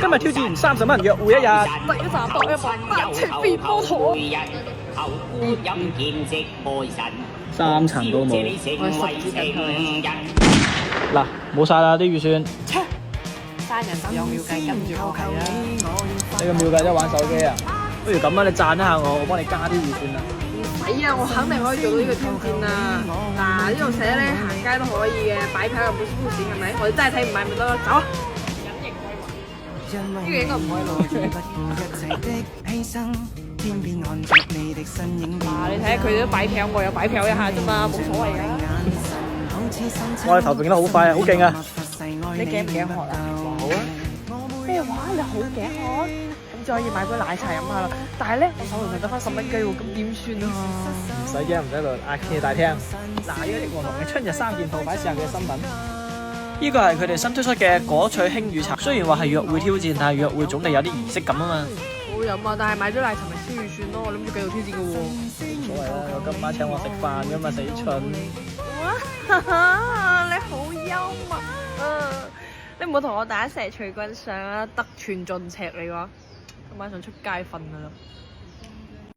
今日挑戰30蚊約會一日。第一站搏一搏，單車變摩托。3層都冇。嗱，冇晒啦啲預算。生人時有妙計，跟住我係啦。你個妙計都玩手機啊？不如咁啊，你讚一下我幫你加啲預算啊。唔使啊，我肯定可以做到呢個挑戰啊！嗱，呢度寫咧行街都可以嘅，擺票又冇收錢係咪？我哋真係睇唔買咪得咯，走啊！呢個應該唔可以攞出嚟。嗱，你睇下佢哋都擺票，我又擺票一下啫嘛，冇所謂㗎。我哋頭揈得好快啊，好勁啊！你頸唔頸渴啊？好啊！咩話？你好頸渴？咁就可以買杯奶茶飲下啦。但係咧，我手頭上得翻10蚊雞喎，咁點算啊？唔使驚，唔使嚟嗌企大廳。嗱，呢個益和龍嘅春日3件套，快試下佢嘅新品。呢個係佢哋新推出嘅果萃輕乳茶，雖然話係約會挑戰，但係約會總係有啲儀式感啊嘛。好飲啊！但係買咗奶茶咪超預算咯，我諗住繼續挑戰嘅喎。冇所謂啦，我今晚請我食飯噶嘛，死蠢！哇！你好幽默啊！你唔好同我打蛇隨棍上啊，得寸進尺嚟㗎。今晚想出街瞓㗎啦〜